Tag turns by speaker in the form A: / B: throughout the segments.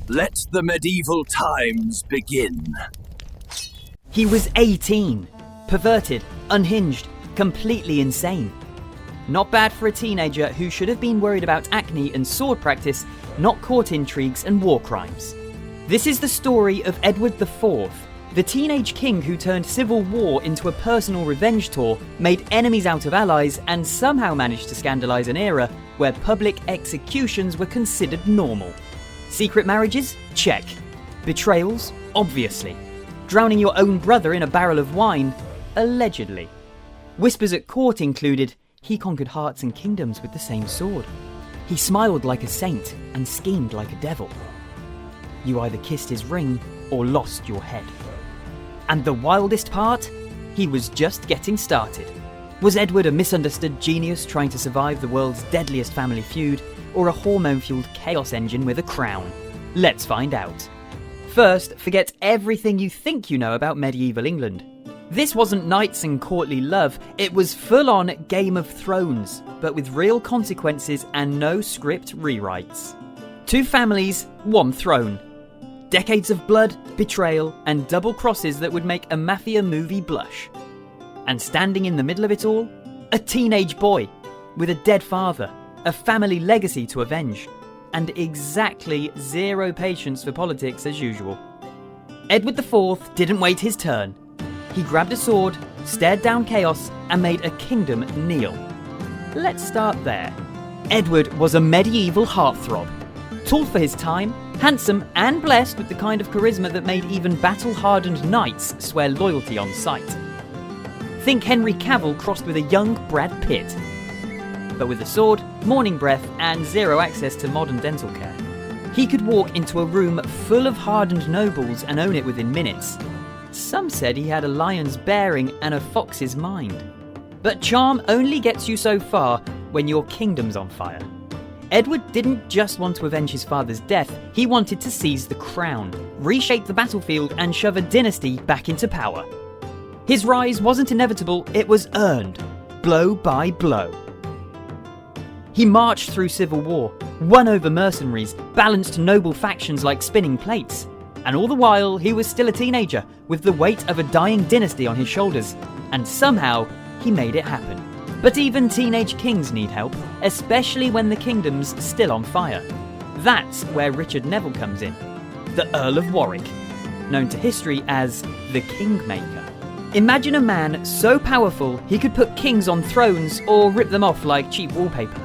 A: Let the medieval times begin.
B: He was 18, perverted, unhinged, completely insane. Not bad for a teenager who should have been worried about acne and sword practice, not court intrigues and war crimes. This is the story of Edward IV, the teenage king who turned civil war into a personal revenge tour, made enemies out of allies, and somehow managed to scandalise an era where public executions were considered normal. Secret marriages? Check. Betrayals? Obviously. Drowning your own brother in a barrel of wine? Allegedly. Whispers at court included, he conquered hearts and kingdoms with the same sword. He smiled like a saint and schemed like a devil. You either kissed his ring or lost your head. And the wildest part? He was just getting started. Was Edward a misunderstood genius trying to survive the world's deadliest family feud, or a hormone-fueled chaos engine with a crown? Let's find out. First, forget everything you think you know about medieval England. This wasn't knights and courtly love, it was full-on Game of Thrones, but with real consequences and no script rewrites. 2 families, 1 throne. Decades of blood, betrayal, and double crosses that would make a mafia movie blush. And standing in the middle of it all, a teenage boy with a dead father, a family legacy to avenge, and exactly 0 patience for politics as usual. Edward IV didn't wait his turn. He grabbed a sword, stared down chaos, and made a kingdom kneel. Let's start there. Edward was a medieval heartthrob. Tall for his time, handsome and blessed with the kind of charisma that made even battle-hardened knights swear loyalty on sight. Think Henry Cavill crossed with a young Brad Pitt. But with a sword, morning breath, and 0 access to modern dental care. He could walk into a room full of hardened nobles and own it within minutes. Some said he had a lion's bearing and a fox's mind. But charm only gets you so far when your kingdom's on fire. Edward didn't just want to avenge his father's death, he wanted to seize the crown, reshape the battlefield, and shove a dynasty back into power. His rise wasn't inevitable, it was earned, blow by blow. He marched through civil war, won over mercenaries, balanced noble factions like spinning plates. And all the while, he was still a teenager, with the weight of a dying dynasty on his shoulders. And somehow, he made it happen. But even teenage kings need help, especially when the kingdom's still on fire. That's where Richard Neville comes in, the Earl of Warwick, known to history as the Kingmaker. Imagine a man so powerful he could put kings on thrones or rip them off like cheap wallpaper.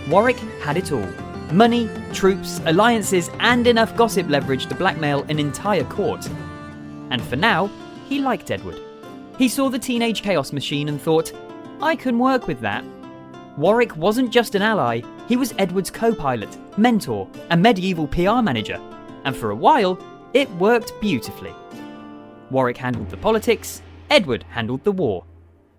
B: Warwick had it all. Money, troops, alliances, and enough gossip leverage to blackmail an entire court. And for now, he liked Edward. He saw the teenage chaos machine and thought, I can work with that. Warwick wasn't just an ally, he was Edward's co-pilot, mentor, and medieval PR manager. And for a while, it worked beautifully. Warwick handled the politics, Edward handled the war.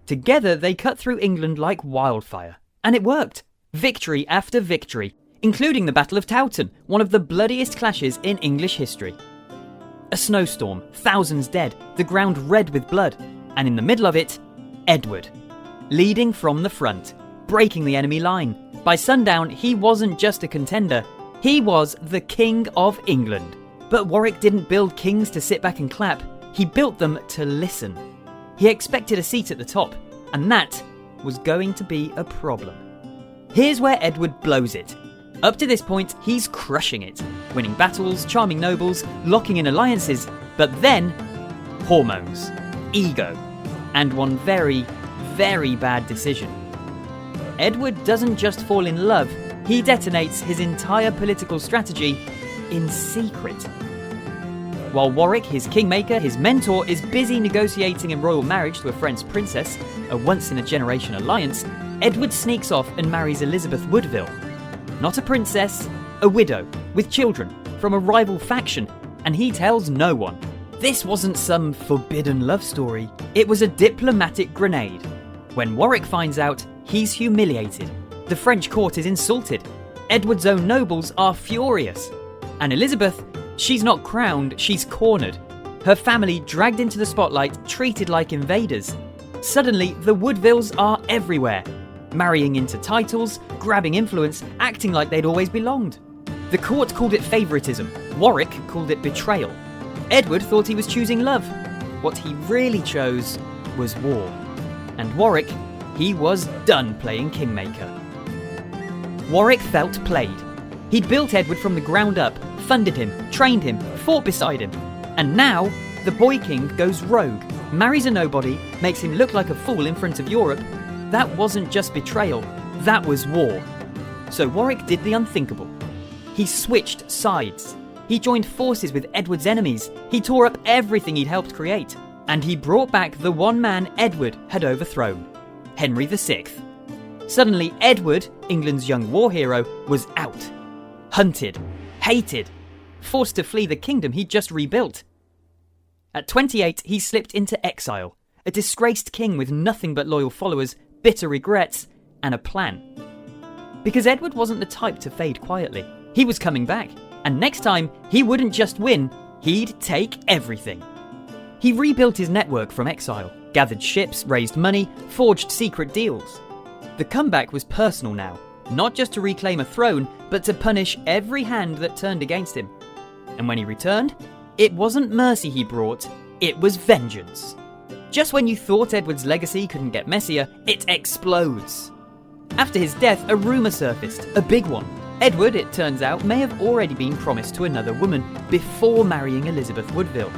B: Together, they cut through England like wildfire. And it worked. Victory after victory, including the Battle of Towton, one of the bloodiest clashes in English history. A snowstorm, thousands dead, the ground red with blood, and in the middle of it, Edward, leading from the front, breaking the enemy line. By sundown, he wasn't just a contender, he was the King of England. But Warwick didn't build kings to sit back and clap, he built them to listen. He expected a seat at the top, and that was going to be a problem. Here's where Edward blows it. Up to this point, he's crushing it, winning battles, charming nobles, locking in alliances, but then, hormones, ego, and one very, very bad decision. Edward doesn't just fall in love, he detonates his entire political strategy in secret. While Warwick, his kingmaker, his mentor, is busy negotiating a royal marriage to a French princess, a once-in-a-generation alliance, Edward sneaks off and marries Elizabeth Woodville. Not a princess, a widow, with children, from a rival faction, and he tells no one. This wasn't some forbidden love story, it was a diplomatic grenade. When Warwick finds out, he's humiliated. The French court is insulted. Edward's own nobles are furious. And Elizabeth, she's not crowned, she's cornered. Her family dragged into the spotlight, treated like invaders. Suddenly, the Woodvilles are everywhere, marrying into titles, grabbing influence, acting like they'd always belonged. The court called it favouritism. Warwick called it betrayal. Edward thought he was choosing love. What he really chose was war. And Warwick, he was done playing kingmaker. Warwick felt played. He'd built Edward from the ground up, funded him, trained him, fought beside him. And now, the boy king goes rogue, marries a nobody, makes him look like a fool in front of Europe. That wasn't just betrayal, that was war. So Warwick did the unthinkable. He switched sides. He joined forces with Edward's enemies. He tore up everything he'd helped create. And he brought back the one man Edward had overthrown, Henry VI. Suddenly, Edward, England's young war hero, was out. Hunted, hated, forced to flee the kingdom he'd just rebuilt. At 28, he slipped into exile, a disgraced king with nothing but loyal followers, bitter regrets, and a plan. Because Edward wasn't the type to fade quietly. He was coming back, and next time, he wouldn't just win, he'd take everything. He rebuilt his network from exile, gathered ships, raised money, forged secret deals. The comeback was personal now, not just to reclaim a throne, but to punish every hand that turned against him. And when he returned, it wasn't mercy he brought, it was vengeance. Just when you thought Edward's legacy couldn't get messier, it explodes. After his death, a rumour surfaced, a big one. Edward, it turns out, may have already been promised to another woman before marrying Elizabeth Woodville.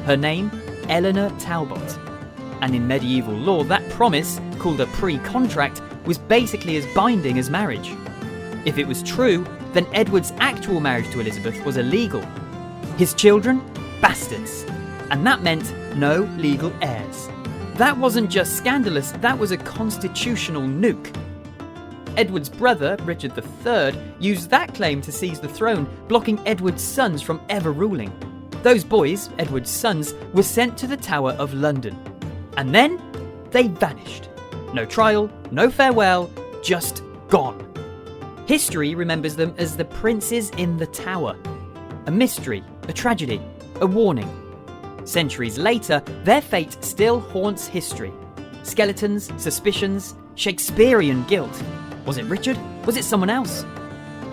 B: Her name, Eleanor Talbot. And in medieval law, that promise, called a pre-contract, was basically as binding as marriage. If it was true, then Edward's actual marriage to Elizabeth was illegal. His children? Bastards. And that meant no legal heirs. That wasn't just scandalous, that was a constitutional nuke. Edward's brother, Richard III, used that claim to seize the throne, blocking Edward's sons from ever ruling. Those boys, Edward's sons, were sent to the Tower of London. And then, they vanished. No trial, no farewell, just gone. History remembers them as the princes in the tower. A mystery, a tragedy, a warning. Centuries later, their fate still haunts history. Skeletons, suspicions, Shakespearean guilt. Was it Richard? Was it someone else?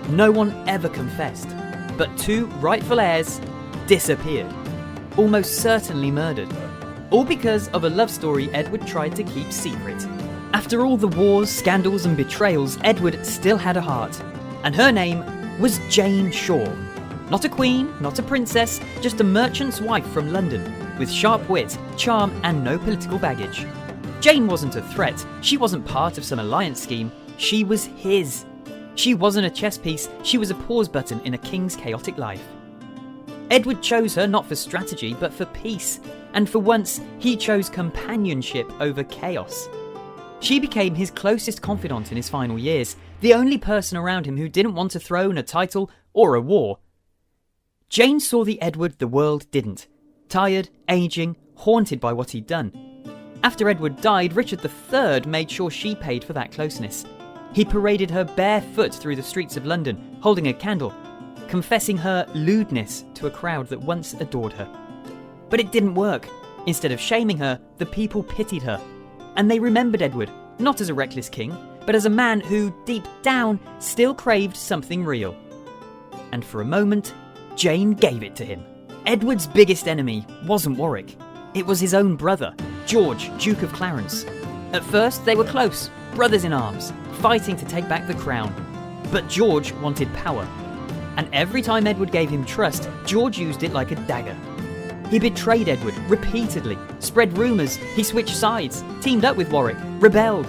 B: No one ever confessed. But two rightful heirs disappeared. Almost certainly murdered. All because of a love story Edward tried to keep secret. After all the wars, scandals and betrayals, Edward still had a heart. And her name was Jane Shaw. Not a queen, not a princess, just a merchant's wife from London, with sharp wit, charm and no political baggage. Jane wasn't a threat, she wasn't part of some alliance scheme, she was his. She wasn't a chess piece, she was a pause button in a king's chaotic life. Edward chose her not for strategy, but for peace, and for once, he chose companionship over chaos. She became his closest confidant in his final years, the only person around him who didn't want a throne, a title, or a war. Jane saw the Edward the world didn't. Tired, ageing, haunted by what he'd done. After Edward died, Richard III made sure she paid for that closeness. He paraded her barefoot through the streets of London, holding a candle, confessing her lewdness to a crowd that once adored her. But it didn't work. Instead of shaming her, the people pitied her. And they remembered Edward, not as a reckless king, but as a man who, deep down, still craved something real. And for a moment, Jane gave it to him. Edward's biggest enemy wasn't Warwick. It was his own brother, George, Duke of Clarence. At first, they were close, brothers in arms, fighting to take back the crown. But George wanted power. And every time Edward gave him trust, George used it like a dagger. He betrayed Edward repeatedly, spread rumours, he switched sides, teamed up with Warwick, rebelled.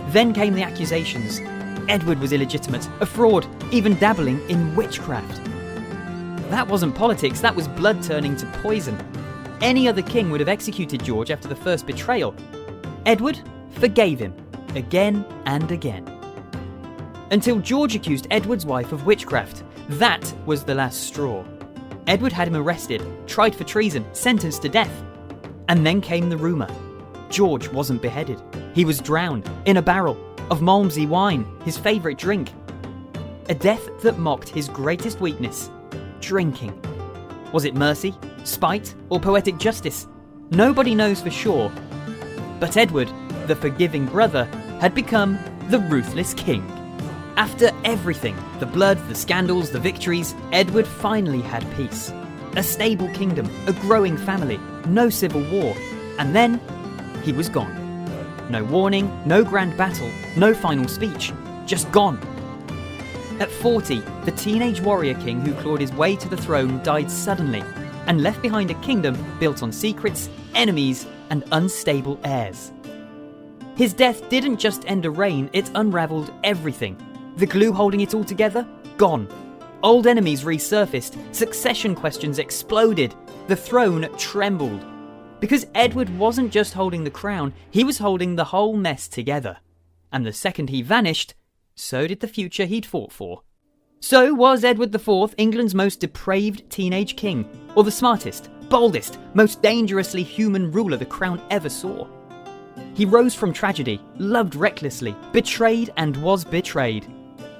B: Then came the accusations. Edward was illegitimate, a fraud, even dabbling in witchcraft. That wasn't politics, that was blood turning to poison. Any other king would have executed George after the first betrayal. Edward forgave him, again and again. Until George accused Edward's wife of witchcraft. That was the last straw. Edward had him arrested, tried for treason, sentenced to death. And then came the rumour. George wasn't beheaded. He was drowned, in a barrel, of Malmsey wine, his favourite drink. A death that mocked his greatest weakness, drinking. Was it mercy, spite, or poetic justice? Nobody knows for sure. But Edward, the forgiving brother, had become the ruthless king. After everything, the blood, the scandals, the victories, Edward finally had peace. A stable kingdom, a growing family, no civil war, and then he was gone. No warning, no grand battle, no final speech, just gone. At 40, the teenage warrior king who clawed his way to the throne died suddenly and left behind a kingdom built on secrets, enemies, and unstable heirs. His death didn't just end a reign, it unravelled everything. The glue holding it all together? Gone. Old enemies resurfaced, succession questions exploded, the throne trembled. Because Edward wasn't just holding the crown, he was holding the whole mess together. And the second he vanished, so did the future he'd fought for. So was Edward IV England's most depraved teenage king, or the smartest, boldest, most dangerously human ruler the crown ever saw? He rose from tragedy, loved recklessly, betrayed and was betrayed,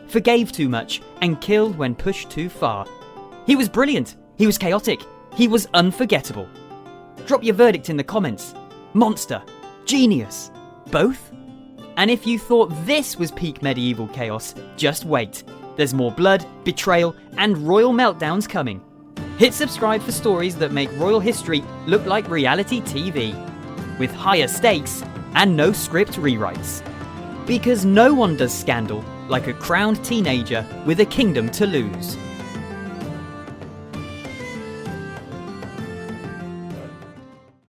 B: forgave too much and killed when pushed too far. He was brilliant, he was chaotic, he was unforgettable. Drop your verdict in the comments. Monster, genius, both? And if you thought this was peak medieval chaos, just wait. There's more blood, betrayal, and royal meltdowns coming. Hit subscribe for stories that make royal history look like reality TV, with higher stakes and no script rewrites. Because no one does scandal like a crowned teenager with a kingdom to lose.